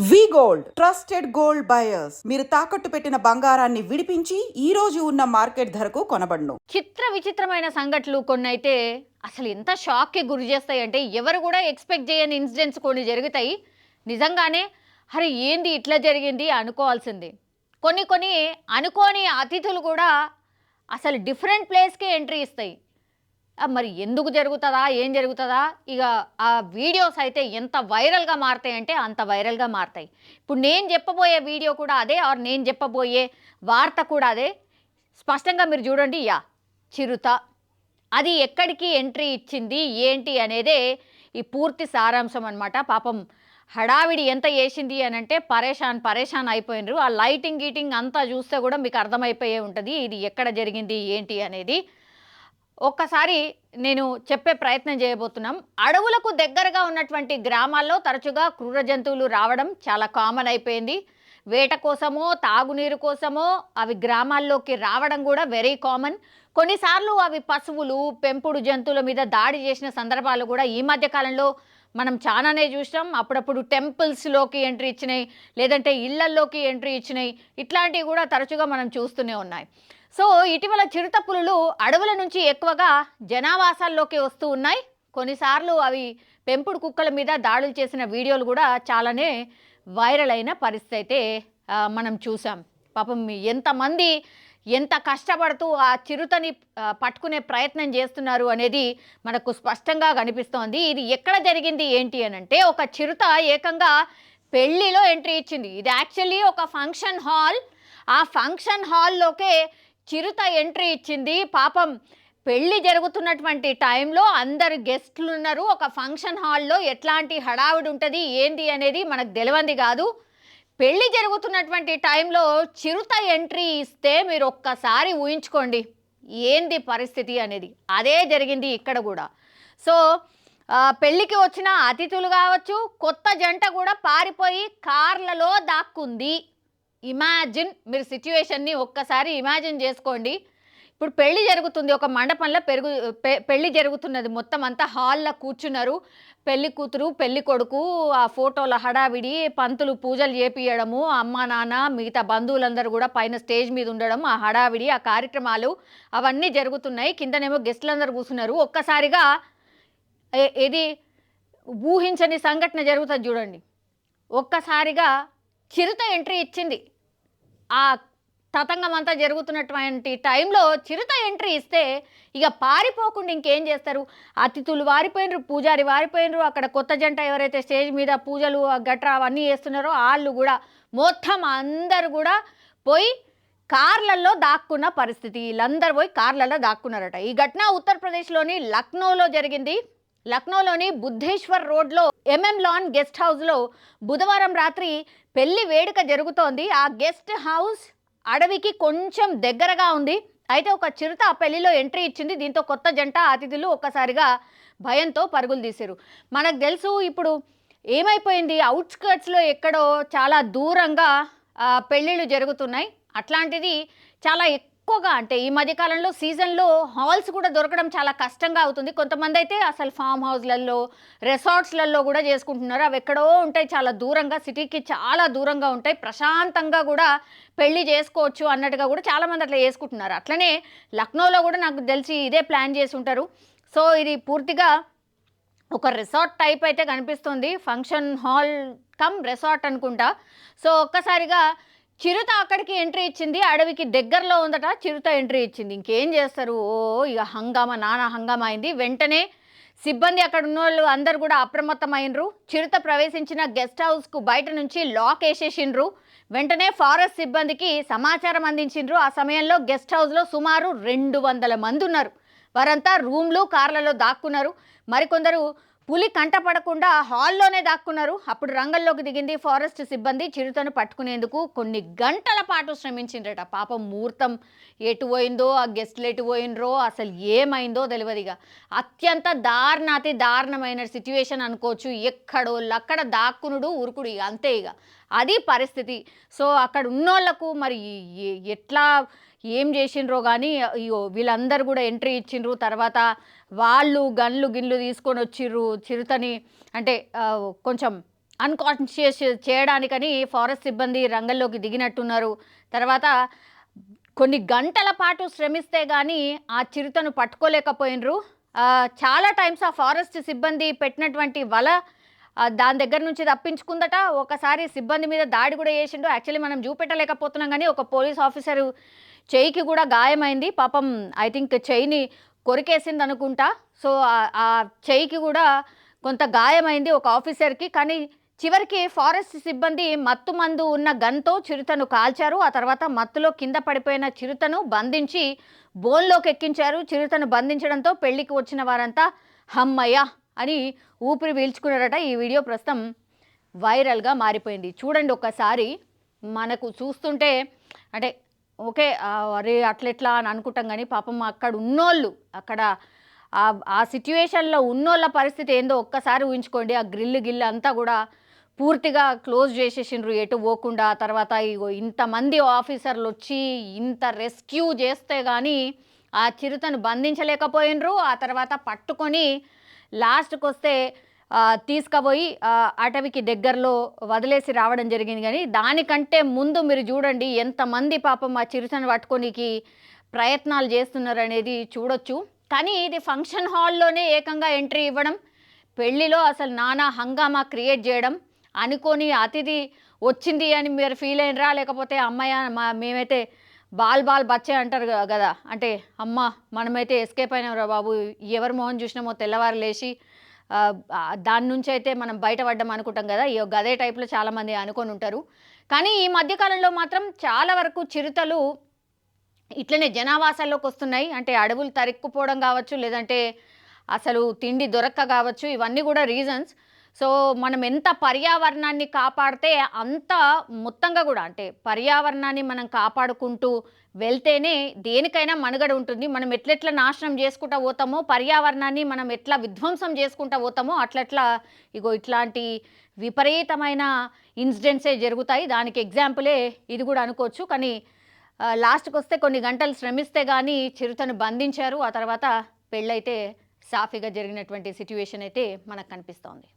వి gold trusted gold buyers మీరు తాకట్టు పెట్టిన బంగారాన్ని విడిపించి ఈ రోజు ఉన్న మార్కెట్ ధరకు కొనబడును. చిత్ర విచిత్రమైన సంఘటనలు కొన్ని అయితే అసలు ఎంత షాక్ కి గురి చేస్తాయి అంటే ఎవరు కూడా ఎక్స్పెక్ట్ చేయని ఇన్సిడెంట్స్ కొన్ని జరుగుతాయి. నిజంగానే అరే ఏంది ఇట్లా జరిగింది అనుకోవాల్సింది. కొన్ని అనుకోని అతిథులు కూడా అసలు డిఫరెంట్ ప్లేస్కే ఎంట్రీ ఇస్తాయి. మరి ఎందుకు జరుగుతుందా ఏం జరుగుతుందా ఇక ఆ వీడియోస్ అయితే ఎంత వైరల్గా మారుతాయంటే అంత వైరల్గా మారుతాయి. ఇప్పుడు నేను చెప్పబోయే వీడియో కూడా అదే, ఆర్ నేను చెప్పబోయే వార్త కూడా అదే. స్పష్టంగా మీరు చూడండి. చిరుత అది ఎక్కడికి ఎంట్రీ ఇచ్చింది ఏంటి అనేదే ఈ పూర్తి సారాంశం అనమాట. పాపం హడావిడి ఎంత వేసింది అని అంటే పరేషాన్ అయిపోయినరు. ఆ లైటింగ్ గీటింగ్ అంతా చూస్తే కూడా మీకు అర్థమైపోయే ఉంటుంది ఇది ఎక్కడ జరిగింది ఏంటి అనేది. ఒక్కసారి నేను చెప్పే ప్రయత్నం చేయబోతున్నాం. అడవులకు దగ్గరగా ఉన్నటువంటి గ్రామాల్లో తరచుగా క్రూర జంతువులు రావడం చాలా కామన్ అయిపోయింది. వేట కోసమో తాగునీరు కోసమో అవి గ్రామాల్లోకి రావడం కూడా వెరీ కామన్. కొన్నిసార్లు అవి పశువులు పెంపుడు జంతువుల మీద దాడి చేసిన సందర్భాలు కూడా ఈ మధ్య కాలంలో మనం చాలానే చూసాం. అప్పుడప్పుడు టెంపుల్స్లోకి ఎంట్రీ ఇచ్చినాయి, లేదంటే ఇళ్లల్లోకి ఎంట్రీ ఇచ్చినాయి. ఇట్లాంటివి కూడా తరచుగా మనం చూస్తూనే ఉన్నాయి. సో ఇటీవల చిరుత పులులు అడవుల నుంచి ఎక్కువగా జనావాసాల్లోకి వస్తూ ఉన్నాయి. కొన్నిసార్లు అవి పెంపుడు కుక్కల మీద దాడులు చేసిన వీడియోలు కూడా చాలానే వైరల్ అయిన పరిస్థితి అయితే మనం చూసాం. పాపం ఎంతమంది ఎంత కష్టపడుతూ ఆ చిరుతని పట్టుకునే ప్రయత్నం చేస్తున్నారు అనేది మనకు స్పష్టంగా కనిపిస్తోంది. ఇది ఎక్కడ జరిగింది ఏంటి అని అంటే ఒక చిరుత ఏకంగా పెళ్లిలో ఎంట్రీ ఇచ్చింది. ఇది యాక్చువల్లీ ఒక ఫంక్షన్ హాల్. ఆ ఫంక్షన్ హాల్లోకే చిరుత ఎంట్రీ ఇచ్చింది. పాపం పెళ్లి జరుగుతున్నటువంటి టైంలో అందరు గెస్ట్లు ఉన్నారు. ఒక ఫంక్షన్ హాల్లో ఎట్లాంటి హడావిడి ఉంటుంది ఏంది అనేది మనకు తెలియంది కాదు. పెళ్లి జరుగుతున్నటువంటి టైంలో చిరుత ఎంట్రీ ఇస్తే మీరు ఒక్కసారి ఊహించుకోండి ఏంది పరిస్థితి అనేది. అదే జరిగింది ఇక్కడ కూడా. సో పెళ్ళికి వచ్చిన అతిథులు కావచ్చు, కొత్త జంట కూడా పారిపోయి కార్లలో దాక్కుంది. ఇమాజిన్ మీరు సిచ్యువేషన్ని ఒక్కసారి ఇమాజిన్ చేసుకోండి. ఇప్పుడు పెళ్లి జరుగుతుంది, ఒక మండపంలో పెళ్లి జరుగుతున్నది. మొత్తం అంతా హాల్లో కూర్చున్నారు. పెళ్లి కూతురు పెళ్లి కొడుకు, ఆ ఫోటోల హడావిడి, పంతులు పూజలు చేపియడము, అమ్మ నాన్న మిగతా బంధువులందరూ కూడా పైన స్టేజ్ మీద ఉండడం, ఆ హడావిడి ఆ కార్యక్రమాలు అవన్నీ జరుగుతున్నాయి. కిందనేమో గెస్టులందరూ కూర్చున్నారు. ఒక్కసారిగా ఇది ఊహించని సంఘటన జరుగుతుంది చూడండి. ఒక్కసారిగా చిరుత ఎంట్రీ ఇచ్చింది. ఆ తతంగం అంతా జరుగుతున్నటువంటి టైంలో చిరుత ఎంట్రీ ఇస్తే ఇక పారిపోకుండా ఇంకేం చేస్తారు. అతిథులు వారిపోయినరు, పూజారి వారిపోయినరు, అక్కడ కొత్త జంట ఎవరైతే స్టేజ్ మీద పూజలు గట్రా అవన్నీ చేస్తున్నారో వాళ్ళు కూడా మొత్తం అందరు కూడా పోయి కార్లలో దాక్కున్న పరిస్థితి. వీళ్ళందరూ పోయి కార్లలో దాక్కున్నారట. ఈ ఘటన ఉత్తరప్రదేశ్లోని లక్నోలో జరిగింది. లక్నోలోని బుద్ధేశ్వర్ రోడ్లో ఎంఎం లాన్ గెస్ట్ హౌస్లో బుధవారం రాత్రి పెళ్లి వేడుక జరుగుతోంది. ఆ గెస్ట్ హౌస్ అడవికి కొంచెం దగ్గరగా ఉంది. అయితే ఒక చిరుత ఆ పెళ్లిలో ఎంట్రీ ఇచ్చింది. దీంతో కొత్త జంట అతిథులు ఒక్కసారిగా భయంతో పరుగులు తీశారు. మనకు తెలుసు ఇప్పుడు ఏమైపోయింది, అవుట్స్కర్ట్స్లో ఎక్కడో చాలా దూరంగా పెళ్ళిళ్ళు జరుగుతున్నాయి. అట్లాంటిది చాలా ఎక్కువగా అంటే ఈ మధ్యకాలంలో సీజన్లో హాల్స్ కూడా దొరకడం చాలా కష్టంగా అవుతుంది. కొంతమంది అయితే అసలు ఫామ్ హౌస్లలో రిసార్ట్స్లలో కూడా చేసుకుంటున్నారు. అవి ఎక్కడో ఉంటాయి, చాలా దూరంగా, సిటీకి చాలా దూరంగా ఉంటాయి. ప్రశాంతంగా కూడా పెళ్లి చేసుకోవచ్చు అన్నట్టుగా కూడా చాలామంది అట్లా చేసుకుంటున్నారు. అట్లనే లక్నోలో కూడా నాకు తెలిసి ఇదే ప్లాన్ చేసి ఉంటారు. సో ఇది పూర్తిగా ఒక రిసార్ట్ టైప్ అయితే కనిపిస్తుంది. ఫంక్షన్ హాల్ కమ్ రిసార్ట్ అనుకుంటా. సో ఒక్కసారిగా చిరుత అక్కడికి ఎంట్రీ ఇచ్చింది. అడవికి దగ్గరలో ఉందట, చిరుత ఎంట్రీ ఇచ్చింది. ఇంకేం చేస్తారు, ఇక హంగామా నానా హంగామా అయింది. వెంటనే సిబ్బంది అక్కడ ఉన్న వాళ్ళు అందరు కూడా అప్రమత్తమైనరు. చిరుత ప్రవేశించిన గెస్ట్ హౌస్కు బయట నుంచి లాక్ వేసేసిండ్రు. వెంటనే ఫారెస్ట్ సిబ్బందికి సమాచారం అందించిండ్రు. ఆ సమయంలో గెస్ట్ హౌస్లో సుమారు 200 మంది ఉన్నారు. వారంతా రూమ్లు కార్లలో దాక్కున్నారు. మరికొందరు పులి కంటపడకుండా హాల్లోనే దాక్కున్నారు. అప్పుడు రంగంలోకి దిగింది ఫారెస్ట్ సిబ్బంది. చిరుతను పట్టుకునేందుకు కొన్ని గంటల పాటు శ్రమించిండ్రట. పాపం ముహూర్తం ఎటు పోయిందో, ఆ గెస్ట్లు ఎటు పోయినరో, అసలు ఏమైందో తెలియదుగా. అత్యంత అతి దారుణమైన సిచ్యువేషన్ అనుకోవచ్చు. ఎక్కడోళ్ళక్కడ దాక్కునుడు ఉరుకుడు, అంతే ఇక అది పరిస్థితి. సో అక్కడ ఉన్నోళ్లకు మరి ఎట్లా ఏం చేసిండ్రో కానీ వీళ్ళందరూ కూడా ఎంట్రీ ఇచ్చిండ్రు. తర్వాత వాళ్ళు గన్లు గిన్లు తీసుకొని వచ్చిర్రు చిరుతని, అంటే కొంచెం అన్కాన్షియస్ చేయడానికని ఫారెస్ట్ సిబ్బంది రంగంలోకి దిగినట్టున్నారు. తర్వాత కొన్ని గంటల పాటు శ్రమిస్తే గానీ ఆ చిరుతను పట్టుకోలేకపోయినరు. చాలా టైమ్స్ ఆ ఫారెస్ట్ సిబ్బంది పెట్టినటువంటి వల దాని దగ్గర నుంచి తప్పించుకుందట. ఒకసారి సిబ్బంది మీద దాడి కూడా చేసిండు. యాక్చువల్లీ మనం చూపెట్టలేకపోతున్నాం కానీ ఒక పోలీస్ ఆఫీసరు చెయ్యికి కూడా గాయమైంది. పాపం ఐ థింక్ చెయ్యిని కొరికేసింది అనుకుంటా. సో ఆ చెయ్యికి కూడా కొంత గాయమైంది ఒక ఆఫీసర్కి. కానీ చివరికి ఫారెస్ట్ సిబ్బంది మత్తు మందు ఉన్న గన్తో చిరుతను కాల్చారు. ఆ తర్వాత మత్తులో కింద పడిపోయిన చిరుతను బంధించి బోన్లోకి ఎక్కించారు. చిరుతను బంధించడంతో పెళ్లికి వచ్చిన వారంతా హమ్మయ్య అని ఊపిరి పీల్చుకున్నారట. ఈ వీడియో ప్రస్తుతం వైరల్గా మారిపోయింది. చూడండి ఒక్కసారి. మనకు చూస్తుంటే అంటే ఓకే అరే అట్లెట్లా అని అనుకుంటాం కానీ పాపం అక్కడ ఉన్నోళ్ళు ఆ సిచ్యువేషన్లో ఉన్నోళ్ళ పరిస్థితి ఏందో ఒక్కసారి ఊహించుకోండి. ఆ గిల్లు అంతా కూడా పూర్తిగా క్లోజ్ చేసేసిండ్రు ఎటు పోకుండా. తర్వాత ఇగో ఇంతమంది ఆఫీసర్లు వచ్చి ఇంత రెస్క్యూ చేస్తే కానీ ఆ చిరుతను బంధించలేకపోయినరు. ఆ తర్వాత పట్టుకొని లాస్ట్కి వస్తే తీసుకుపోయి అటవీకి దగ్గరలో వదిలేసి రావడం జరిగింది. కానీ దానికంటే ముందు మీరు చూడండి ఎంతమంది పాపం ఆ చిరుతను పట్టుకోనికి ప్రయత్నాలు చేస్తున్నారు అనేది చూడొచ్చు. కానీ ఇది ఫంక్షన్ హాల్లోనే ఏకంగా ఎంట్రీ ఇవ్వడం, పెళ్లిలో అసలు నానా హంగామా క్రియేట్ చేయడం, అనుకోని అతిథి వచ్చింది అని మీరు ఫీల్ అయినరా? లేకపోతే అమ్మాయ మేమైతే బాల్ బచ్చే అంటారు కదా, అంటే అమ్మ మనమైతే ఎస్కేప్ అయినాంరా బాబు, ఎవరి మొహం చూసినామో తెల్లవారు లేచి దాని నుంచి అయితే మనం బయటపడ్డాం అనుకుంటాం కదా, ఈ గదే టైప్లో చాలామంది అనుకొని ఉంటారు. కానీ ఈ మధ్యకాలంలో మాత్రం చాలా వరకు చిరుతలు ఇట్లనే జనావాసాల్లోకి వస్తున్నాయి. అంటే అడవులు తరుక్కుపోవడం కావచ్చు, లేదంటే అసలు తిండి దొరక్క కావచ్చు, ఇవన్నీ కూడా రీజన్స్. సో మనం ఎంత పర్యావరణాన్ని కాపాడితే అంత మొత్తంగా కూడా అంటే పర్యావరణాన్ని మనం కాపాడుకుంటూ వెళ్తేనే దేనికైనా మనుగడ ఉంటుంది. మనం ఎట్లెట్లా నాశనం చేసుకుంటూ పోతామో, పర్యావరణాన్ని మనం ఎట్లా విధ్వంసం చేసుకుంటూ పోతామో అట్లట్లా ఇగో ఇట్లాంటి విపరీతమైన ఇన్సిడెంట్సే జరుగుతాయి. దానికి ఎగ్జాంపులే ఇది కూడా అనుకోవచ్చు. కానీ లాస్ట్కి వస్తే కొన్ని గంటలు శ్రమిస్తే కానీ చిరుతను బంధించారు. ఆ తర్వాత పెళ్ళైతే సాఫీగా జరిగినటువంటి సిచ్యువేషన్ అయితే మనకు కనిపిస్తోంది.